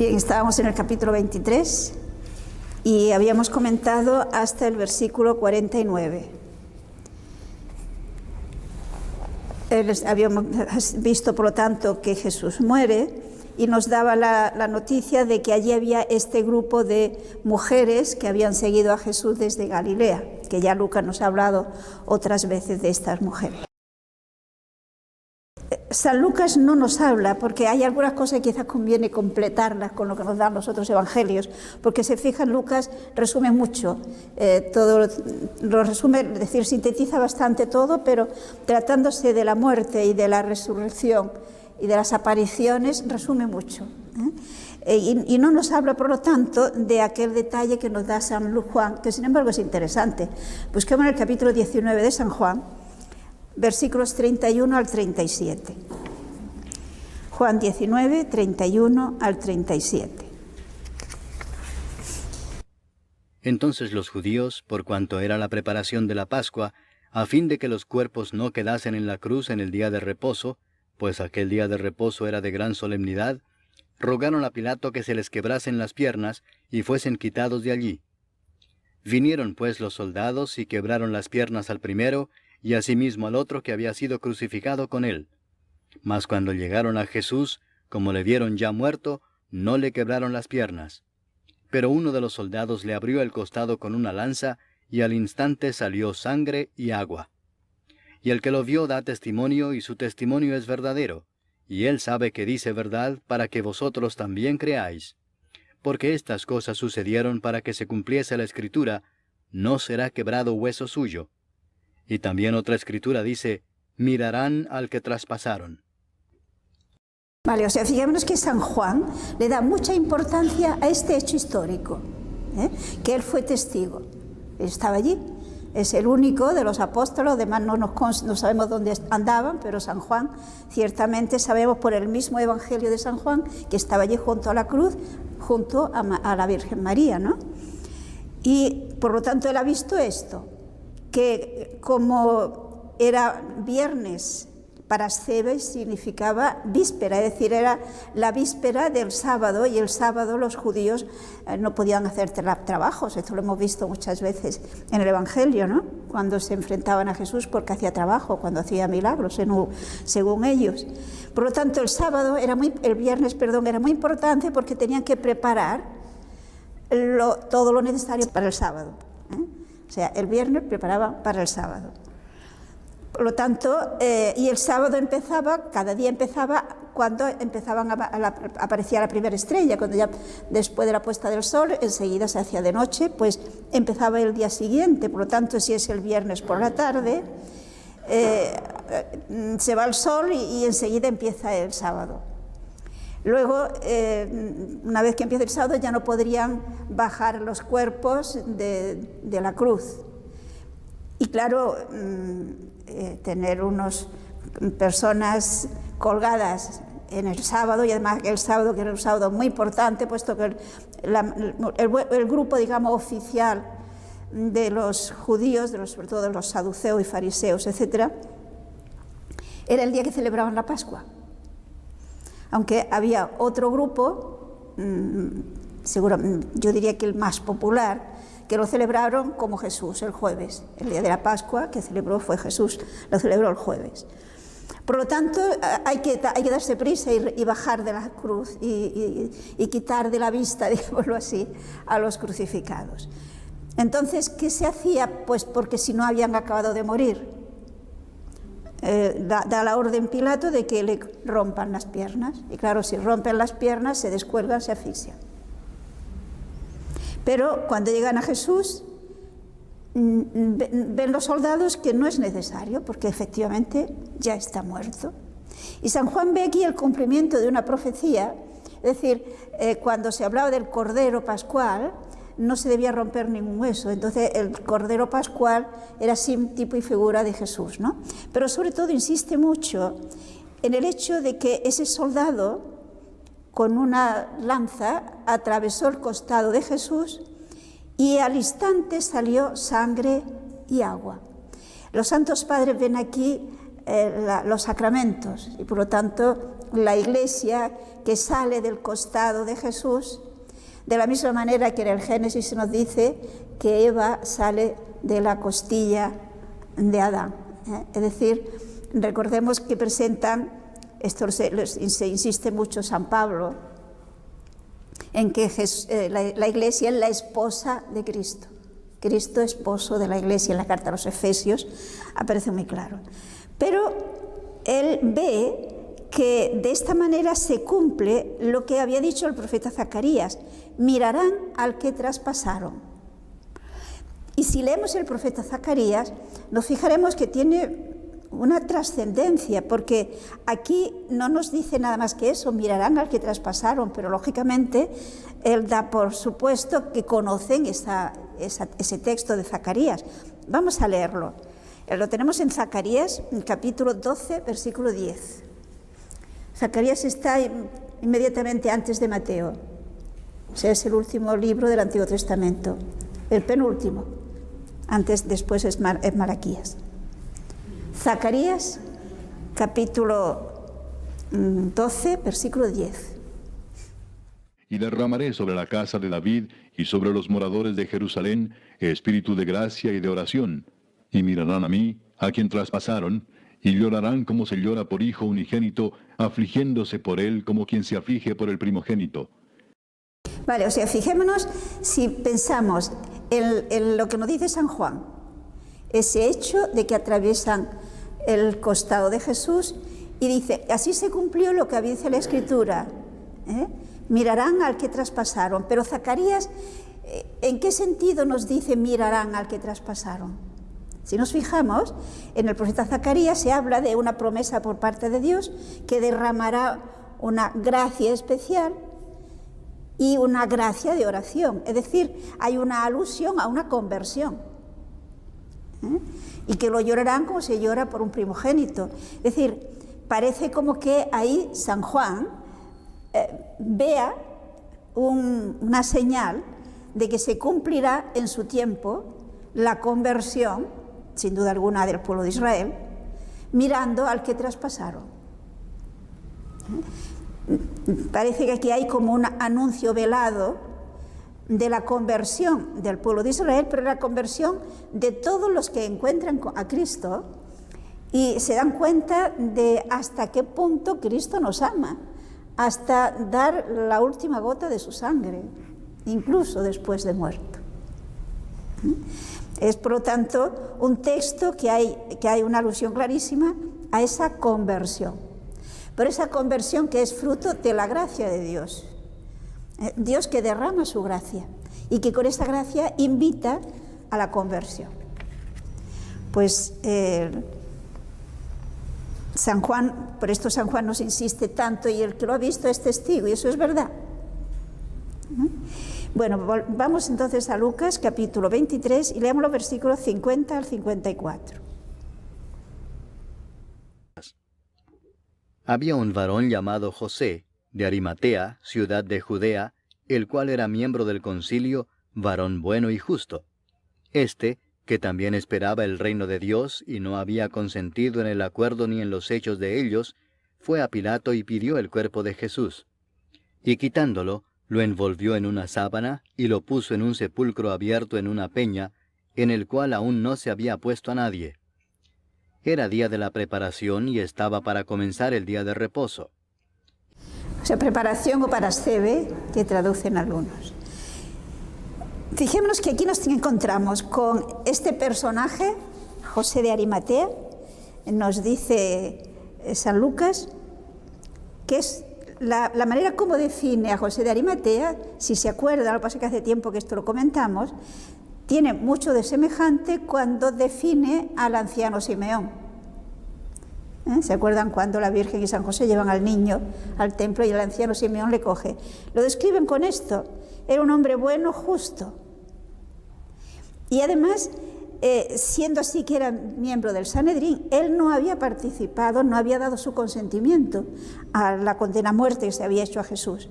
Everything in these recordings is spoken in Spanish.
Bien, estábamos en el capítulo 23 y habíamos comentado hasta el versículo 49. Habíamos visto, por lo tanto, que Jesús muere y nos daba la noticia de que allí había este grupo de mujeres que habían seguido a Jesús desde Galilea, que ya Lucas nos ha hablado otras veces de estas mujeres. San Lucas no nos habla, porque hay algunas cosas que quizás conviene completarlas con lo que nos dan los otros evangelios, porque se fijan, Lucas resume mucho, todo lo resume, es decir, sintetiza bastante todo, pero tratándose de la muerte y de la resurrección y de las apariciones, resume mucho. Y no nos habla, por lo tanto, de aquel detalle que nos da San Juan, que sin embargo es interesante. Busquemos en el capítulo 19 de San Juan, versículos 31 al 37. Juan 19, 31 al 37. Entonces los judíos, por cuanto era la preparación de la Pascua, a fin de que los cuerpos no quedasen en la cruz en el día de reposo, pues aquel día de reposo era de gran solemnidad, rogaron a Pilato que se les quebrasen las piernas y fuesen quitados de allí. Vinieron pues los soldados y quebraron las piernas al primero, y asimismo al otro que había sido crucificado con él. Mas cuando llegaron a Jesús, como le vieron ya muerto, no le quebraron las piernas. Pero uno de los soldados le abrió el costado con una lanza, y al instante salió sangre y agua. Y el que lo vio da testimonio, y su testimonio es verdadero, y él sabe que dice verdad, para que vosotros también creáis. Porque estas cosas sucedieron para que se cumpliese la Escritura: no será quebrado hueso suyo. Y también otra escritura dice: mirarán al que traspasaron. Vale, o sea, fijémonos que San Juan le da mucha importancia a este hecho histórico, que él fue testigo. Él estaba allí, es el único de los apóstoles, además no sabemos dónde andaban, pero San Juan, ciertamente sabemos por el mismo Evangelio de San Juan, que estaba allí junto a la cruz, junto a la Virgen María, ¿no? Y por lo tanto él ha visto esto, que como era viernes para Cebes significaba víspera, es decir, era la víspera del sábado, y el sábado los judíos no podían hacer trabajos. Esto lo hemos visto muchas veces en el Evangelio, ¿no? Cuando se enfrentaban a Jesús porque hacía trabajo, cuando hacía milagros, según ellos. Por lo tanto, el viernes era muy importante, porque tenían que preparar todo lo necesario para el sábado. O sea, el viernes preparaban para el sábado. Por lo tanto, y el sábado cada día empezaba cuando aparecía la primera estrella, cuando ya después de la puesta del sol, enseguida se hacía de noche, pues empezaba el día siguiente. Por lo tanto, si es el viernes por la tarde, se va el sol y enseguida empieza el sábado. Luego, una vez que empieza el sábado, ya no podrían bajar los cuerpos de la cruz. Y claro, tener unas personas colgadas en el sábado, y además el sábado, que era un sábado muy importante, puesto que el grupo, digamos, oficial de los judíos, sobre todo de los saduceos y fariseos, etc., era el día que celebraban la Pascua. Aunque había otro grupo, yo diría que el más popular, que lo celebraron como Jesús el jueves. El día de la Pascua que celebró fue Jesús, lo celebró el jueves. Por lo tanto, hay que darse prisa y bajar de la cruz y quitar de la vista, digámoslo así, a los crucificados. Entonces, ¿qué se hacía? Pues porque si no habían acabado de morir, da la orden Pilato de que le rompan las piernas. Y claro, si rompen las piernas, se descuelgan, se asfixian. Pero cuando llegan a Jesús, ven los soldados que no es necesario, porque efectivamente ya está muerto. Y San Juan ve aquí el cumplimiento de una profecía, es decir, cuando se hablaba del Cordero Pascual, no se debía romper ningún hueso. Entonces el Cordero Pascual era tipo y figura de Jesús, ¿no? Pero sobre todo insiste mucho en el hecho de que ese soldado, con una lanza, atravesó el costado de Jesús y al instante salió sangre y agua. Los santos padres ven aquí los sacramentos, y por lo tanto la Iglesia que sale del costado de Jesús, de la misma manera que en el Génesis se nos dice que Eva sale de la costilla de Adán. Es decir, recordemos que presentan, esto se insiste mucho San Pablo, en que la Iglesia es la esposa de Cristo. Cristo esposo de la Iglesia, en la carta a los Efesios aparece muy claro. Pero él ve que de esta manera se cumple lo que había dicho el profeta Zacarías: mirarán al que traspasaron. Y si leemos el profeta Zacarías, nos fijaremos que tiene una trascendencia, porque aquí no nos dice nada más que eso, mirarán al que traspasaron, pero lógicamente él da por supuesto que conocen ese texto de Zacarías. Vamos a leerlo. Lo tenemos en Zacarías, en capítulo 12, versículo 10. Zacarías está inmediatamente antes de Mateo. O sea, es el último libro del Antiguo Testamento, el penúltimo. Después es Malaquías. Zacarías, capítulo 12, versículo 10. Y derramaré sobre la casa de David y sobre los moradores de Jerusalén espíritu de gracia y de oración. Y mirarán a mí, a quien traspasaron, y llorarán como se llora por hijo unigénito, afligiéndose por él como quien se aflige por el primogénito. Vale, o sea, fijémonos si pensamos en lo que nos dice San Juan, ese hecho de que atraviesan el costado de Jesús, y dice, así se cumplió lo que dice la Escritura, mirarán al que traspasaron. Pero Zacarías, ¿en qué sentido nos dice mirarán al que traspasaron? Si nos fijamos, en el profeta Zacarías se habla de una promesa por parte de Dios que derramará una gracia especial y una gracia de oración. Es decir, hay una alusión a una conversión. Y que lo llorarán como se llora por un primogénito. Es decir, parece como que ahí San Juan vea una señal de que se cumplirá en su tiempo la conversión, sin duda alguna, del pueblo de Israel, mirando al que traspasaron. Parece que aquí hay como un anuncio velado de la conversión del pueblo de Israel, pero la conversión de todos los que encuentran a Cristo y se dan cuenta de hasta qué punto Cristo nos ama, hasta dar la última gota de su sangre, incluso después de muerto. Es, por lo tanto, un texto que hay una alusión clarísima a esa conversión. Pero esa conversión que es fruto de la gracia de Dios. Dios que derrama su gracia y que con esa gracia invita a la conversión. Pues San Juan, por esto San Juan nos insiste tanto, y el que lo ha visto es testigo, y eso es verdad. Bueno, vamos entonces a Lucas capítulo 23 y leemos los versículos 50 al 54. Había un varón llamado José, de Arimatea, ciudad de Judea, el cual era miembro del concilio, varón bueno y justo. Este, que también esperaba el reino de Dios y no había consentido en el acuerdo ni en los hechos de ellos, fue a Pilato y pidió el cuerpo de Jesús. Y quitándolo, lo envolvió en una sábana y lo puso en un sepulcro abierto en una peña, en el cual aún no se había puesto a nadie. Era día de la preparación y estaba para comenzar el día de reposo. O sea, preparación o parasceve, que traducen algunos. Fijémonos que aquí nos encontramos con este personaje, José de Arimatea. Nos dice San Lucas que es la manera como define a José de Arimatea, si se acuerda, lo que pasa es que hace tiempo que esto lo comentamos, tiene mucho de semejante cuando define al anciano Simeón. ¿Se acuerdan cuando la Virgen y San José llevan al niño al templo y el anciano Simeón le coge? Lo describen con esto: era un hombre bueno, justo. Y además, siendo así que era miembro del Sanedrín, él no había participado, no había dado su consentimiento a la condena a muerte que se había hecho a Jesús.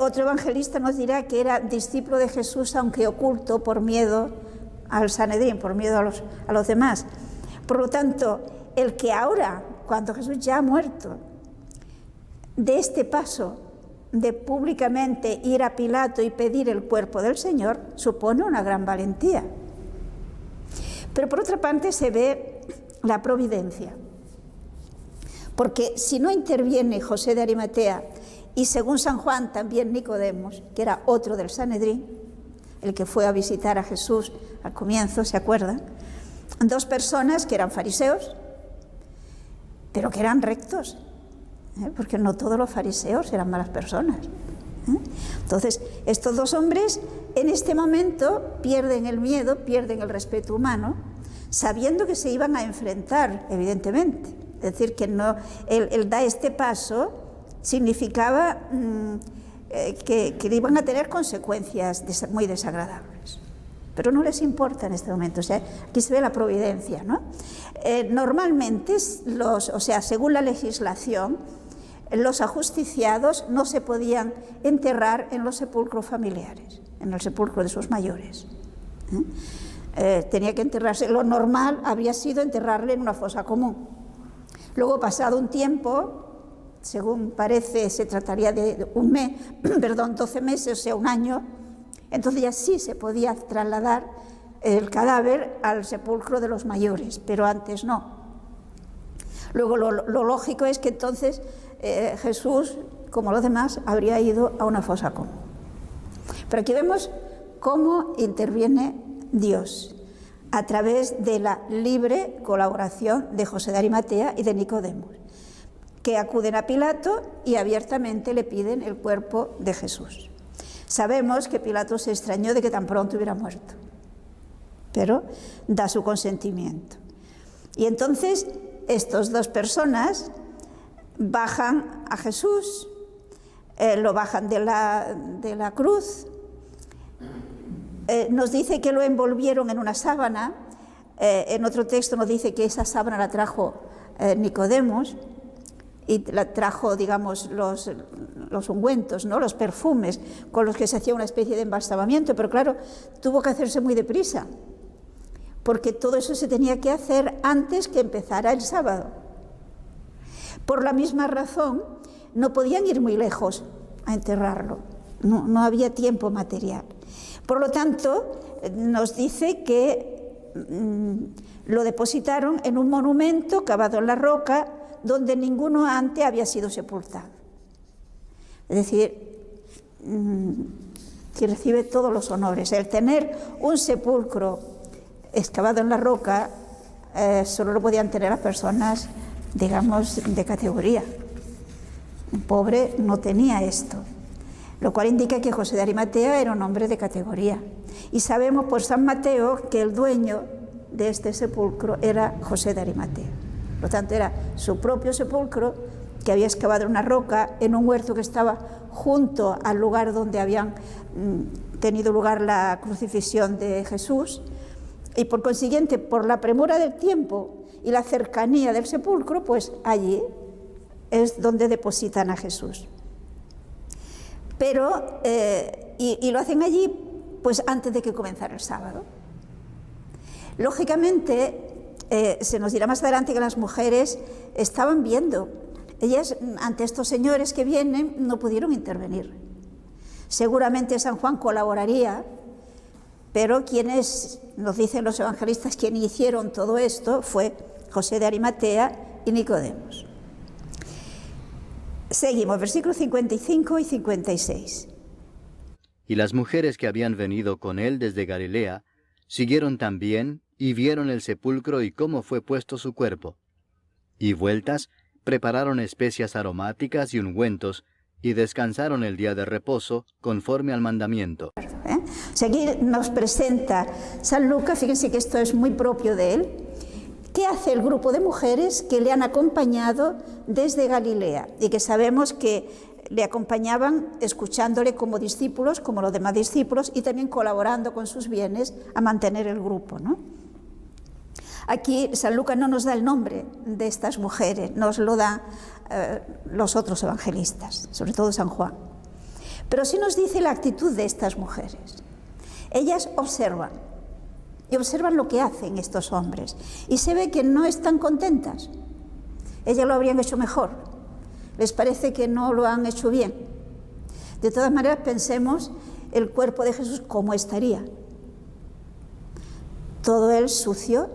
Otro evangelista nos dirá que era discípulo de Jesús, aunque oculto por miedo al Sanedrín, por miedo a los demás. Por lo tanto, el que ahora, cuando Jesús ya ha muerto, de este paso de públicamente ir a Pilato y pedir el cuerpo del Señor, supone una gran valentía. Pero por otra parte se ve la providencia, porque si no interviene José de Arimatea y según San Juan también Nicodemos, que era otro del Sanedrín, el que fue a visitar a Jesús al comienzo, ¿se acuerdan? Dos personas que eran fariseos, pero que eran rectos, porque no todos los fariseos eran malas personas. Entonces, estos dos hombres en este momento pierden el miedo, pierden el respeto humano, sabiendo que se iban a enfrentar, evidentemente. Es decir, que no, el dar este paso significaba que iban a tener consecuencias muy desagradables. Pero no les importa en este momento. O sea, aquí se ve la providencia, ¿no? Normalmente, según la legislación, los ajusticiados no se podían enterrar en los sepulcros familiares, en el sepulcro de sus mayores. Tenía que enterrarse. Lo normal habría sido enterrarle en una fosa común. Luego, pasado un tiempo, según parece, se trataría de 12 meses, o sea, un año, entonces ya sí se podía trasladar el cadáver al sepulcro de los mayores, pero antes no. Luego lo lógico es que entonces Jesús, como los demás, habría ido a una fosa común. Pero aquí vemos cómo interviene Dios a través de la libre colaboración de José de Arimatea y de Nicodemos, que acuden a Pilato y abiertamente le piden el cuerpo de Jesús. Sabemos que Pilato se extrañó de que tan pronto hubiera muerto, pero da su consentimiento. Y entonces estas dos personas bajan a Jesús, lo bajan de la cruz. Nos dice que lo envolvieron en una sábana. En otro texto nos dice que esa sábana la trajo Nicodemos y la trajo, digamos, los ungüentos, ¿no?, los perfumes con los que se hacía una especie de embalsamamiento, pero claro, tuvo que hacerse muy deprisa, porque todo eso se tenía que hacer antes que empezara el sábado. Por la misma razón, no podían ir muy lejos a enterrarlo, no había tiempo material. Por lo tanto, nos dice que lo depositaron en un monumento cavado en la roca donde ninguno antes había sido sepultado. Es decir, que recibe todos los honores. El tener un sepulcro excavado en la roca solo lo podían tener las personas, digamos, de categoría. Un pobre no tenía esto, lo cual indica que José de Arimatea era un hombre de categoría. Y sabemos por San Mateo que el dueño de este sepulcro era José de Arimatea. Por lo tanto, era su propio sepulcro que había excavado en una roca en un huerto que estaba junto al lugar donde habían tenido lugar la crucifixión de Jesús, y por consiguiente, por la premura del tiempo y la cercanía del sepulcro, pues allí es donde depositan a Jesús. Pero, y lo hacen allí pues antes de que comenzara el sábado. Lógicamente, se nos dirá más adelante que las mujeres estaban viendo. Ellas, ante estos señores que vienen, no pudieron intervenir. Seguramente San Juan colaboraría, pero quienes, nos dicen los evangelistas, quienes hicieron todo esto fue José de Arimatea y Nicodemos. Seguimos, versículos 55 y 56. Y las mujeres que habían venido con él desde Galilea siguieron también y vieron el sepulcro y cómo fue puesto su cuerpo. Y vueltas, prepararon especias aromáticas y ungüentos, y descansaron el día de reposo conforme al mandamiento. O sea, aquí nos presenta San Lucas, fíjense que esto es muy propio de él. ¿Qué hace el grupo de mujeres que le han acompañado desde Galilea? Y que sabemos que le acompañaban escuchándole como discípulos, como los demás discípulos, y también colaborando con sus bienes a mantener el grupo, ¿no? Aquí San Lucas no nos da el nombre de estas mujeres, nos lo dan los otros evangelistas, sobre todo San Juan. Pero sí nos dice la actitud de estas mujeres. Ellas observan, y observan lo que hacen estos hombres. Y se ve que no están contentas. Ellas lo habrían hecho mejor. Les parece que no lo han hecho bien. De todas maneras, pensemos el cuerpo de Jesús cómo estaría. Todo él sucio,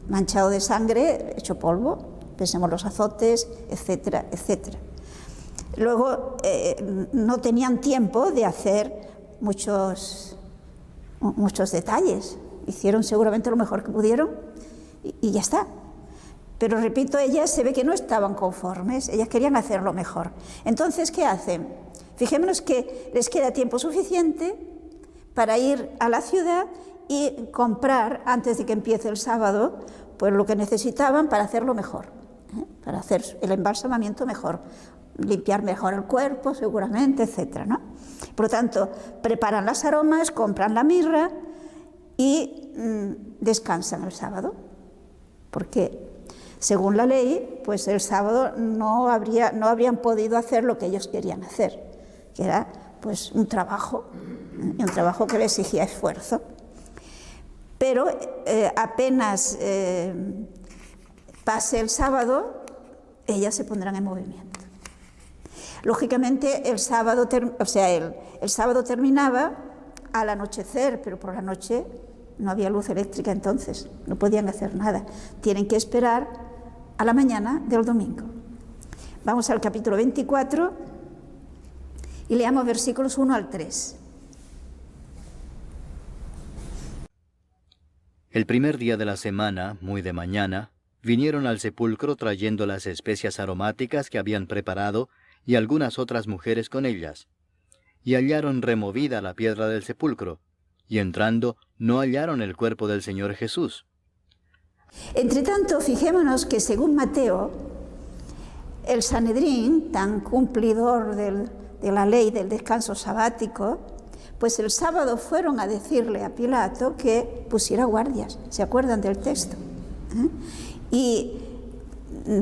manchado de sangre, hecho polvo. Pensemos los azotes, etcétera, etcétera. Luego, no tenían tiempo de hacer muchos detalles. Hicieron seguramente lo mejor que pudieron y ya está. Pero repito, ellas se ve que no estaban conformes, ellas querían hacerlo mejor. Entonces, ¿qué hacen? Fijémonos que les queda tiempo suficiente para ir a la ciudad y comprar, antes de que empiece el sábado, pues lo que necesitaban para hacerlo mejor, para hacer el embalsamamiento mejor, limpiar mejor el cuerpo, seguramente, etcétera, ¿no? Por lo tanto, preparan las aromas, compran la mirra y descansan el sábado, porque según la ley, pues el sábado no habrían podido hacer lo que ellos querían hacer, que era pues un trabajo que le exigía esfuerzo. Pero apenas pase el sábado, ellas se pondrán en movimiento. Lógicamente el sábado terminaba al anochecer, pero por la noche no había luz eléctrica entonces, no podían hacer nada. Tienen que esperar a la mañana del domingo. Vamos al capítulo 24 y leamos versículos 1 al 3. El primer día de la semana, muy de mañana, vinieron al sepulcro trayendo las especias aromáticas que habían preparado y algunas otras mujeres con ellas. Y hallaron removida la piedra del sepulcro, y entrando no hallaron el cuerpo del Señor Jesús. Entre tanto, fijémonos que según Mateo, el Sanedrín, tan cumplidor de la ley del descanso sabático, pues el sábado fueron a decirle a Pilato que pusiera guardias. ¿Se acuerdan del texto? Y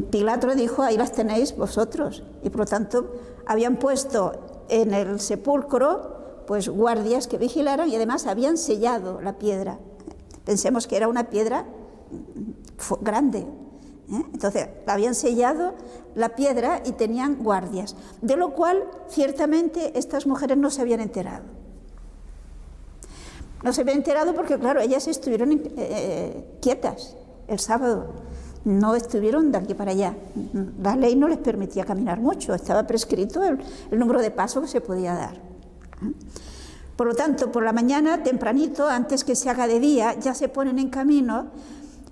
Pilato le dijo, ahí las tenéis vosotros. Y por lo tanto habían puesto en el sepulcro pues guardias que vigilaran y además habían sellado la piedra. Pensemos que era una piedra grande. Entonces habían sellado la piedra y tenían guardias, de lo cual ciertamente estas mujeres no se habían enterado. No se habían enterado porque, claro, ellas estuvieron quietas el sábado, no estuvieron de aquí para allá. La ley no les permitía caminar mucho, estaba prescrito el número de pasos que se podía dar. Por lo tanto, por la mañana, tempranito, antes que se haga de día, ya se ponen en camino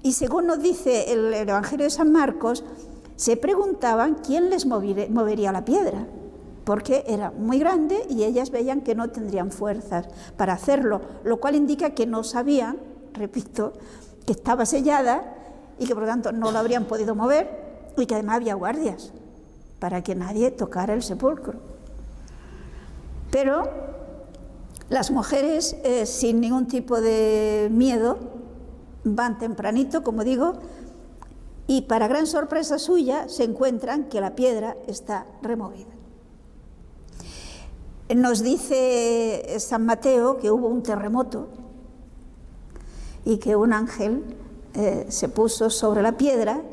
y, según nos dice el Evangelio de San Marcos, se preguntaban quién les movería la piedra, porque era muy grande y ellas veían que no tendrían fuerzas para hacerlo, lo cual indica que no sabían, repito, que estaba sellada y que por lo tanto no lo habrían podido mover y que además había guardias para que nadie tocara el sepulcro. Pero las mujeres, sin ningún tipo de miedo, van tempranito, como digo, y para gran sorpresa suya se encuentran que la piedra está removida. Nos dice San Mateo que hubo un terremoto y que un ángel se puso sobre la piedra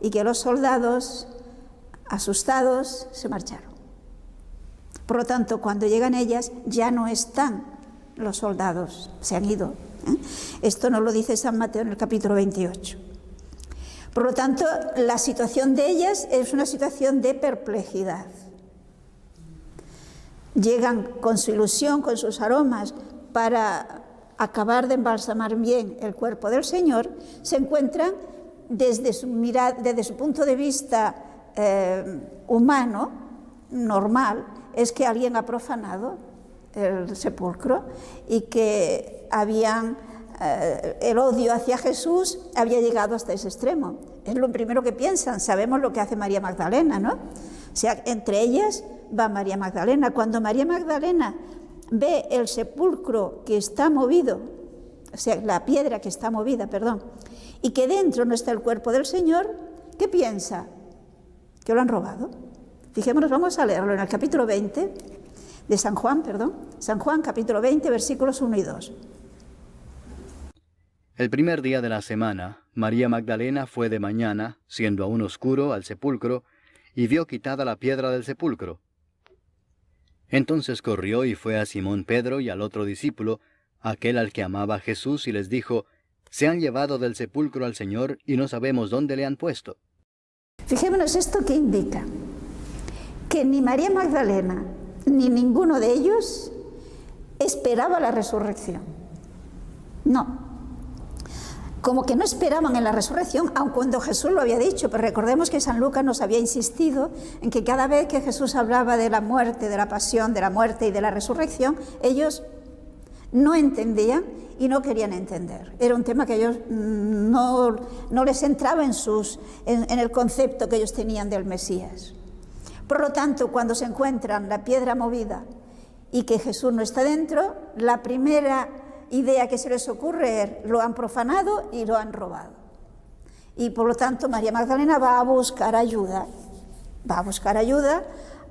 y que los soldados, asustados, se marcharon. Por lo tanto, cuando llegan ellas, ya no están los soldados, se han ido. Esto nos lo dice San Mateo en el capítulo 28. Por lo tanto, la situación de ellas es una situación de perplejidad. Llegan con su ilusión, con sus aromas, para acabar de embalsamar bien el cuerpo del Señor, se encuentran desde su punto de vista humano, normal, es que alguien ha profanado el sepulcro y que el odio hacia Jesús había llegado hasta ese extremo. Es lo primero que piensan. Sabemos lo que hace María Magdalena, ¿no? O sea, entre ellas va María Magdalena. Cuando María Magdalena ve el sepulcro que está movido, o sea, la piedra que está movida, perdón, y que dentro no está el cuerpo del Señor, ¿qué piensa? Que lo han robado. Fijémonos, vamos a leerlo en el capítulo 20 de San Juan, San Juan, capítulo 20, versículos 1 y 2. El primer día de la semana, María Magdalena fue de mañana, siendo aún oscuro, al sepulcro, y vio quitada la piedra del sepulcro. Entonces corrió y fue a Simón Pedro y al otro discípulo, aquel al que amaba Jesús, y les dijo: «Se han llevado del sepulcro al Señor, y no sabemos dónde le han puesto». Fijémonos esto que indica que ni María Magdalena ni ninguno de ellos esperaba la resurrección. No. Como que no esperaban en la resurrección, aun cuando Jesús lo había dicho, pero recordemos que San Lucas nos había insistido en que cada vez que Jesús hablaba de la muerte, de la pasión, de la muerte y de la resurrección, ellos no entendían y no querían entender. Era un tema que ellos no les entraba en el concepto que ellos tenían del Mesías. Por lo tanto, cuando se encuentran la piedra movida y que Jesús no está dentro, la primera idea que se les ocurre es: lo han profanado y lo han robado. Y por lo tanto María Magdalena va a buscar ayuda. Va a buscar ayuda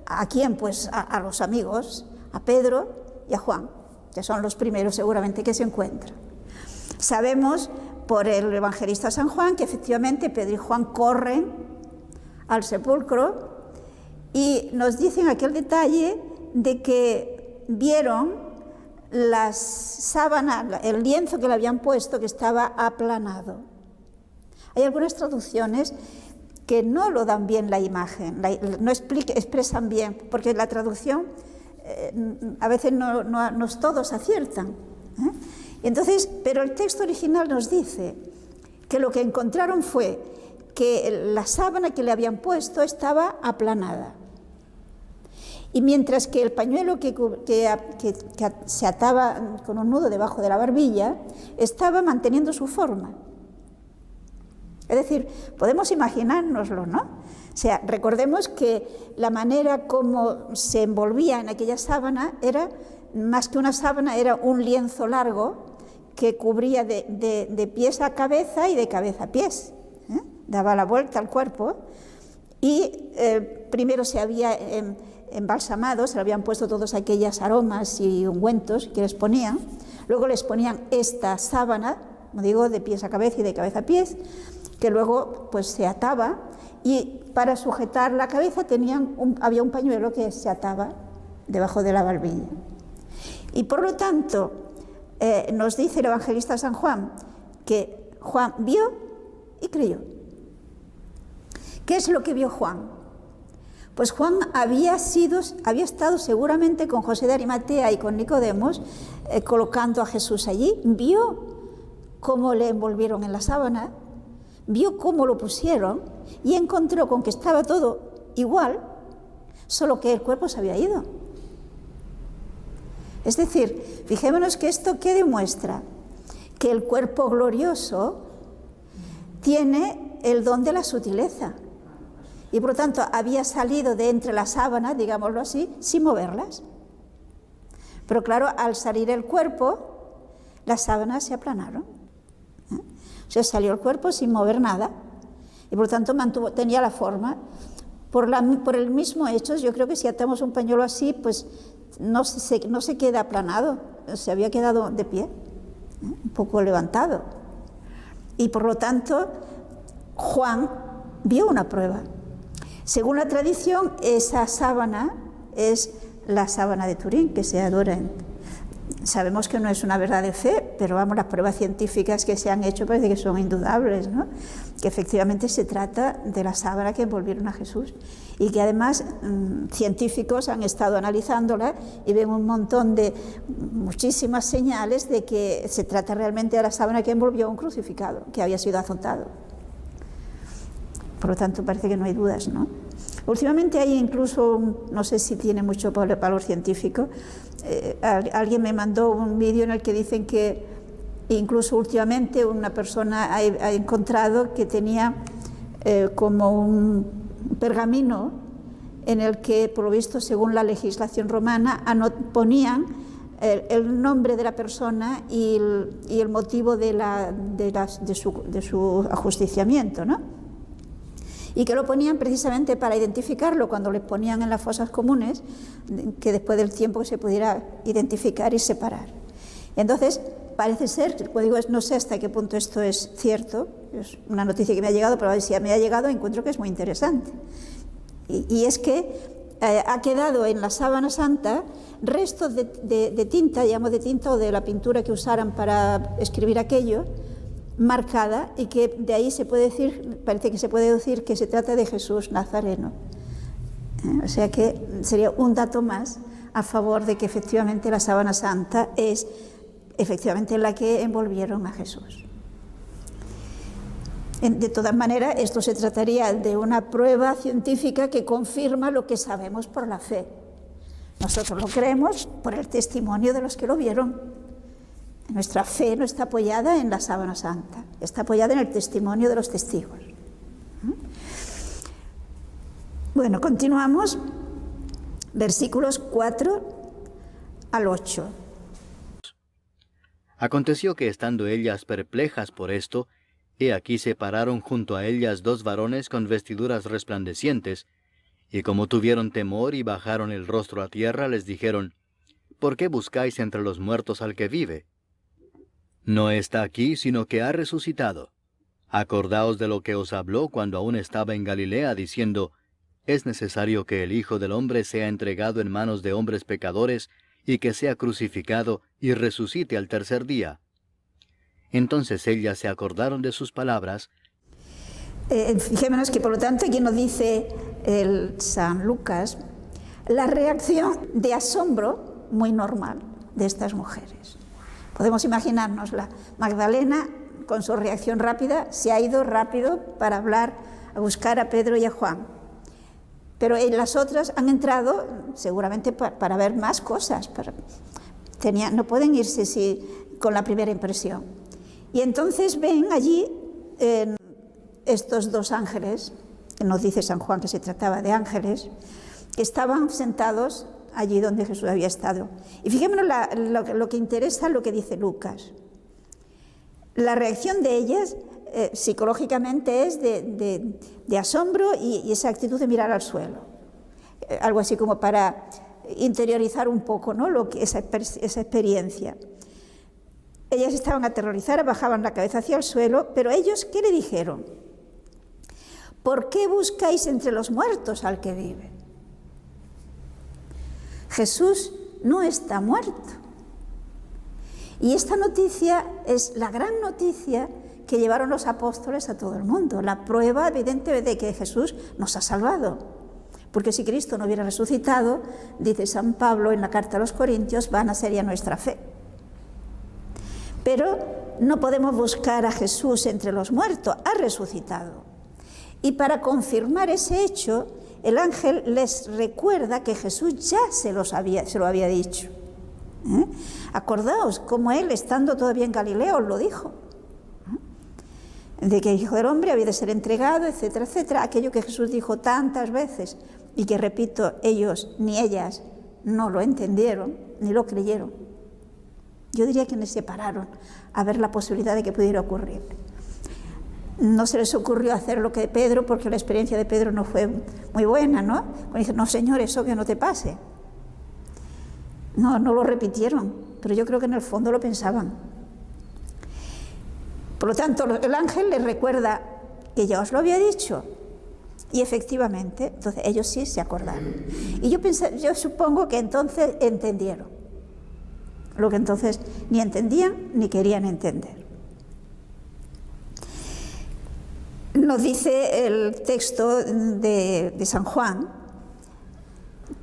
¿a quién? Pues a los amigos, a Pedro y a Juan, que son los primeros seguramente que se encuentran. Sabemos por el evangelista San Juan que efectivamente Pedro y Juan corren al sepulcro y nos dicen aquel detalle de que vieron las sábanas, el lienzo que le habían puesto, que estaba aplanado. Hay algunas traducciones que no lo dan bien la imagen, no expresan bien, porque la traducción a veces no todos aciertan. Entonces, pero el texto original nos dice que lo que encontraron fue que la sábana que le habían puesto estaba aplanada. Y mientras que el pañuelo que se ataba con un nudo debajo de la barbilla estaba manteniendo su forma. Es decir, podemos imaginárnoslo, ¿no? O sea, recordemos que la manera como se envolvía en aquella sábana era, más que una sábana, era un lienzo largo que cubría de pies a cabeza y de cabeza a pies. Daba la vuelta al cuerpo y primero se había embalsamado, se le habían puesto todos aquellos aromas y ungüentos que les ponían, luego les ponían esta sábana, como digo, de pies a cabeza y de cabeza a pies, que luego pues se ataba, y para sujetar la cabeza había un pañuelo que se ataba debajo de la barbilla. Y por lo tanto nos dice el evangelista San Juan que Juan vio y creyó. ¿Qué es lo que vio Juan? Pues Juan había estado seguramente con José de Arimatea y con Nicodemos colocando a Jesús allí, vio cómo le envolvieron en la sábana, vio cómo lo pusieron y encontró con que estaba todo igual, solo que el cuerpo se había ido. Es decir, fijémonos que esto ¿qué demuestra? Que el cuerpo glorioso tiene el don de la sutileza. Y por lo tanto había salido de entre las sábanas, digámoslo así, sin moverlas. Pero claro, al salir el cuerpo, las sábanas se aplanaron. O sea, salió el cuerpo sin mover nada y por lo tanto tenía la forma. Por el mismo hecho, yo creo que si atamos un pañuelo así, pues no se queda aplanado, se había quedado de pie, un poco levantado. Y por lo tanto, Juan vio una prueba. Según la tradición, esa sábana es la sábana de Turín, que se adora. Sabemos que no es una verdad de fe, pero vamos, las pruebas científicas que se han hecho parece que son indudables, ¿no? Que efectivamente se trata de la sábana que envolvieron a Jesús y que además científicos han estado analizándola y ven un montón de muchísimas señales de que se trata realmente de la sábana que envolvió a un crucificado, que había sido azotado. Por lo tanto, parece que no hay dudas, ¿no? Últimamente hay incluso, no sé si tiene mucho valor científico, alguien me mandó un vídeo en el que dicen que incluso últimamente una persona ha encontrado que tenía como un pergamino en el que, por lo visto, según la legislación romana, ponían el nombre de la persona y el motivo de su ajusticiamiento, ¿no? Y que lo ponían precisamente para identificarlo cuando le ponían en las fosas comunes, que después del tiempo se pudiera identificar y separar. Entonces, parece ser, como digo, no sé hasta qué punto esto es cierto, es una noticia que me ha llegado, pero si me ha llegado encuentro que es muy interesante. Y es que ha quedado en la sábana santa restos de tinta, llamo de tinta, o de la pintura que usaran para escribir aquello, marcada, y que de ahí se puede decir, parece que se puede decir que se trata de Jesús Nazareno. O sea que sería un dato más a favor de que efectivamente la sábana santa es efectivamente la que envolvieron a Jesús. De todas maneras, esto se trataría de una prueba científica que confirma lo que sabemos por la fe. Nosotros lo creemos por el testimonio de los que lo vieron. Nuestra fe no está apoyada en la sábana santa, está apoyada en el testimonio de los testigos. Bueno, continuamos. Versículos 4 al 8. Aconteció que estando ellas perplejas por esto, he aquí se pararon junto a ellas 2 varones con vestiduras resplandecientes, y como tuvieron temor y bajaron el rostro a tierra, les dijeron, ¿por qué buscáis entre los muertos al que vive? No está aquí, sino que ha resucitado. Acordaos de lo que os habló cuando aún estaba en Galilea, diciendo, es necesario que el Hijo del Hombre sea entregado en manos de hombres pecadores, y que sea crucificado y resucite al tercer día. Entonces ellas se acordaron de sus palabras. Fijémonos que, por lo tanto, aquí nos dice el San Lucas la reacción de asombro muy normal de estas mujeres. Podemos imaginárnosla. Magdalena, con su reacción rápida, se ha ido rápido para hablar, a buscar a Pedro y a Juan. Pero las otras han entrado seguramente para ver más cosas. No pueden irse con la primera impresión. Y entonces ven allí estos 2 ángeles, que nos dice San Juan que se trataba de ángeles, que estaban sentados allí donde Jesús había estado. Y fijémonos lo que interesa, lo que dice Lucas. La reacción de ellas psicológicamente es de asombro y esa actitud de mirar al suelo. Algo así como para interiorizar un poco, ¿no?, esa experiencia. Ellas estaban aterrorizadas, bajaban la cabeza hacia el suelo, pero ellos, ¿qué le dijeron? ¿Por qué buscáis entre los muertos al que vive? Jesús no está muerto. Y esta noticia es la gran noticia que llevaron los apóstoles a todo el mundo, la prueba evidente de que Jesús nos ha salvado. Porque si Cristo no hubiera resucitado, dice San Pablo en la carta a los Corintios, vana sería nuestra fe. Pero no podemos buscar a Jesús entre los muertos, ha resucitado. Y para confirmar ese hecho, el ángel les recuerda que Jesús ya se lo había dicho. Acordaos cómo él, estando todavía en Galilea, os lo dijo. De que el Hijo del Hombre había de ser entregado, etcétera, etcétera. Aquello que Jesús dijo tantas veces y que, repito, ellos ni ellas no lo entendieron ni lo creyeron. Yo diría que ni se pararon a ver la posibilidad de que pudiera ocurrir. No se les ocurrió hacer lo que Pedro, porque la experiencia de Pedro no fue muy buena, ¿no? Cuando dice, no, Señor, eso que no te pase. No lo repitieron, pero yo creo que en el fondo lo pensaban. Por lo tanto, el ángel les recuerda que ya os lo había dicho. Y efectivamente, entonces ellos sí se acordaron. Y yo supongo que entonces entendieron lo que entonces ni entendían ni querían entender. Nos dice el texto de San Juan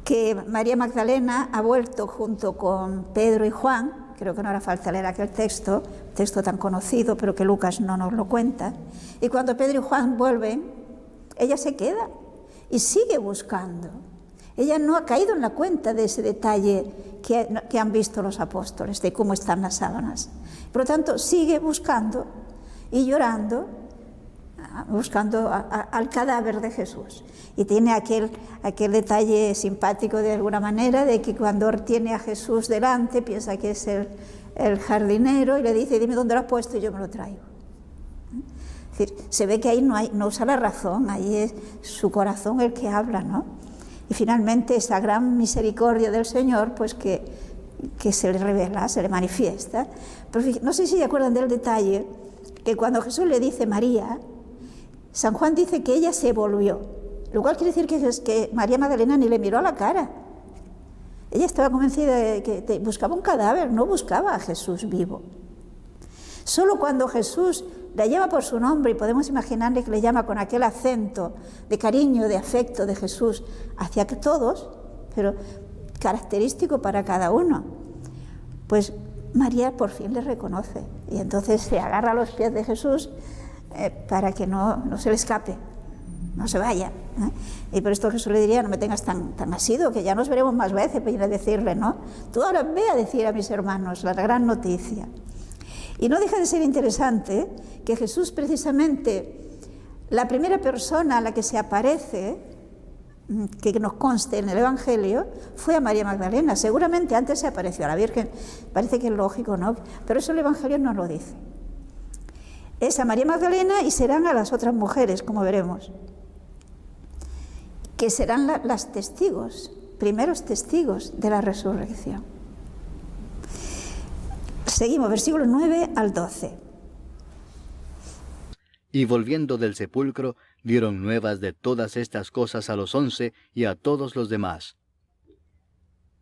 que María Magdalena ha vuelto junto con Pedro y Juan. Creo que no hará falta leer aquel texto tan conocido, pero que Lucas no nos lo cuenta. Y cuando Pedro y Juan vuelven, ella se queda y sigue buscando. Ella no ha caído en la cuenta de ese detalle que han visto los apóstoles, de cómo están las sábanas. Por lo tanto, sigue buscando y llorando, buscando al cadáver de Jesús. Y tiene aquel detalle simpático de alguna manera, de que cuando tiene a Jesús delante, piensa que es el jardinero y le dice, dime dónde lo has puesto y yo me lo traigo. Es decir, se ve que ahí no usa la razón, ahí es su corazón el que habla, ¿no? Y finalmente esa gran misericordia del Señor, pues que que se le revela, se le manifiesta. Pero no sé si se acuerdan del detalle, que cuando Jesús le dice María, San Juan dice que ella se volvió, lo cual quiere decir que María Magdalena ni le miró a la cara. Ella estaba convencida de que buscaba un cadáver, no buscaba a Jesús vivo. Solo cuando Jesús la llama por su nombre, y podemos imaginarle que le llama con aquel acento de cariño, de afecto de Jesús hacia todos, pero característico para cada uno, pues María por fin le reconoce y entonces se agarra a los pies de Jesús para que no se le escape, no se vaya. Y por esto Jesús le diría, no me tengas tan asiduo, que ya nos veremos más veces, para ir a decirle, ¿no? Tú ahora ve a decir a mis hermanos la gran noticia. Y no deja de ser interesante que Jesús, precisamente, la primera persona a la que se aparece, que nos conste en el Evangelio, fue a María Magdalena. Seguramente antes se apareció a la Virgen, parece que es lógico, ¿no? Pero eso el Evangelio no lo dice. Es a María Magdalena y serán a las otras mujeres, como veremos, que serán las testigos, primeros testigos de la resurrección. Seguimos, versículos 9 al 12. Y volviendo del sepulcro, dieron nuevas de todas estas cosas a los 11 y a todos los demás.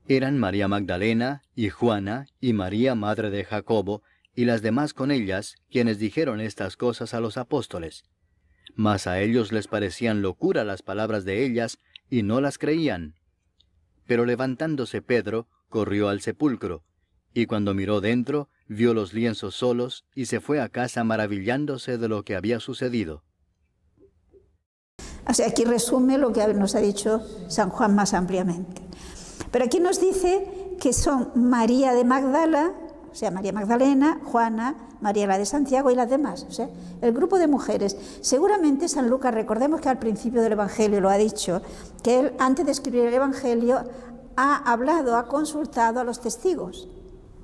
Eran María Magdalena, y Juana, y María, madre de Jacobo, y las demás con ellas, quienes dijeron estas cosas a los apóstoles. Mas a ellos les parecían locura las palabras de ellas, y no las creían. Pero levantándose Pedro, corrió al sepulcro, y cuando miró dentro, vio los lienzos solos, y se fue a casa maravillándose de lo que había sucedido. O sea, aquí resume lo que nos ha dicho San Juan más ampliamente. Pero aquí nos dice que son María de Magdala, o sea, María Magdalena, Juana, María la de Santiago y las demás, o sea, el grupo de mujeres. Seguramente San Lucas, recordemos que al principio del Evangelio lo ha dicho, que él, antes de escribir el Evangelio, ha hablado, ha consultado a los testigos,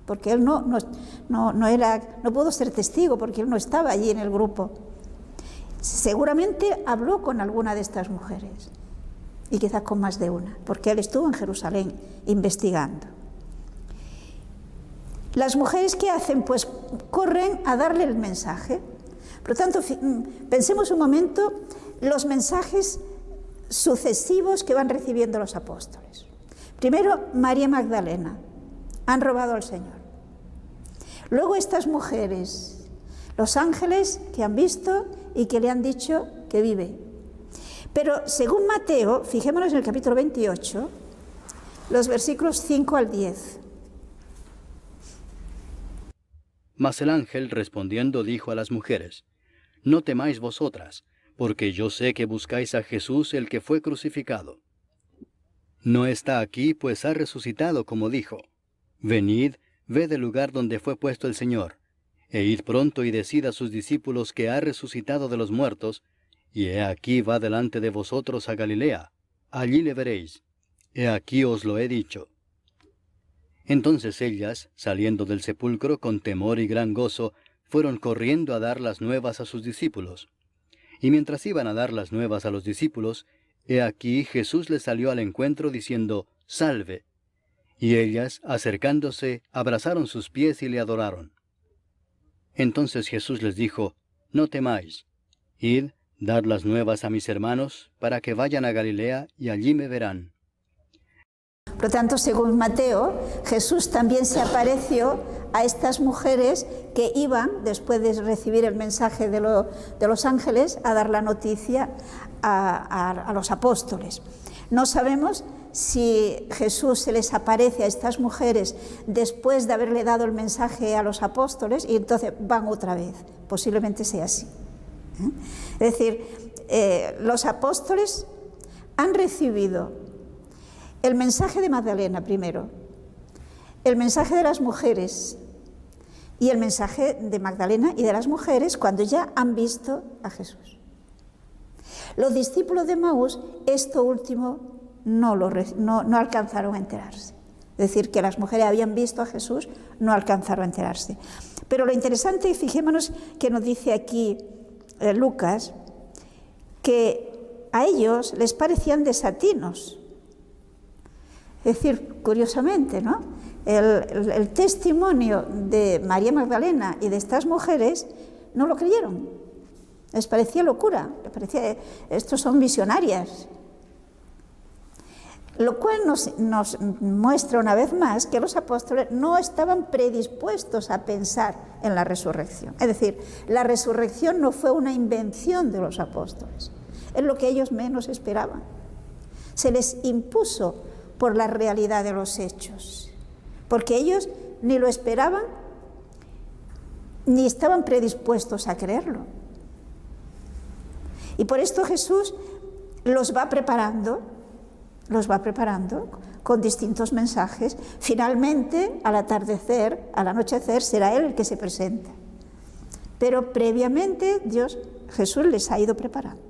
porque él no pudo ser testigo, porque él no estaba allí en el grupo. Seguramente habló con alguna de estas mujeres, y quizás con más de una, porque él estuvo en Jerusalén investigando. Las mujeres, ¿qué hacen? Pues corren a darle el mensaje. Por lo tanto, pensemos un momento los mensajes sucesivos que van recibiendo los apóstoles. Primero, María Magdalena, han robado al Señor. Luego estas mujeres, los ángeles que han visto y que le han dicho que vive. Pero según Mateo, fijémonos en el capítulo 28, los versículos 5 al 10. Mas el ángel respondiendo dijo a las mujeres, No temáis vosotras, porque yo sé que buscáis a Jesús el que fue crucificado. No está aquí, pues ha resucitado como dijo. Venid, ved el lugar donde fue puesto el Señor, e id pronto y decid a sus discípulos que ha resucitado de los muertos, y he aquí va delante de vosotros a Galilea, allí le veréis. He aquí os lo he dicho. Entonces ellas, saliendo del sepulcro con temor y gran gozo, fueron corriendo a dar las nuevas a sus discípulos. Y mientras iban a dar las nuevas a los discípulos, he aquí Jesús les salió al encuentro diciendo, Salve. Y ellas, acercándose, abrazaron sus pies y le adoraron. Entonces Jesús les dijo, No temáis. Id, dad las nuevas a mis hermanos, para que vayan a Galilea y allí me verán. Por lo tanto, según Mateo, Jesús también se apareció a estas mujeres que iban, después de recibir el mensaje de los ángeles, a dar la noticia a los apóstoles. No sabemos si Jesús se les aparece a estas mujeres después de haberle dado el mensaje a los apóstoles y entonces van otra vez. Posiblemente sea así. Es decir, los apóstoles han recibido el mensaje de Magdalena primero, el mensaje de las mujeres y el mensaje de Magdalena y de las mujeres cuando ya han visto a Jesús. Los discípulos de Emaús, esto último no alcanzaron a enterarse. Es decir, que las mujeres habían visto a Jesús, no alcanzaron a enterarse. Pero lo interesante, fijémonos que nos dice aquí Lucas, que a ellos les parecían desatinos. Es decir, curiosamente, ¿no? el testimonio de María Magdalena y de estas mujeres no lo creyeron. Les parecía locura, les parecía, estos son visionarias. Lo cual nos muestra una vez más que los apóstoles no estaban predispuestos a pensar en la resurrección. Es decir, la resurrección no fue una invención de los apóstoles, es lo que ellos menos esperaban. Se les impuso por la realidad de los hechos, porque ellos ni lo esperaban ni estaban predispuestos a creerlo. Y por esto Jesús los va preparando con distintos mensajes. Finalmente, al anochecer, será Él el que se presenta. Pero previamente Jesús les ha ido preparando.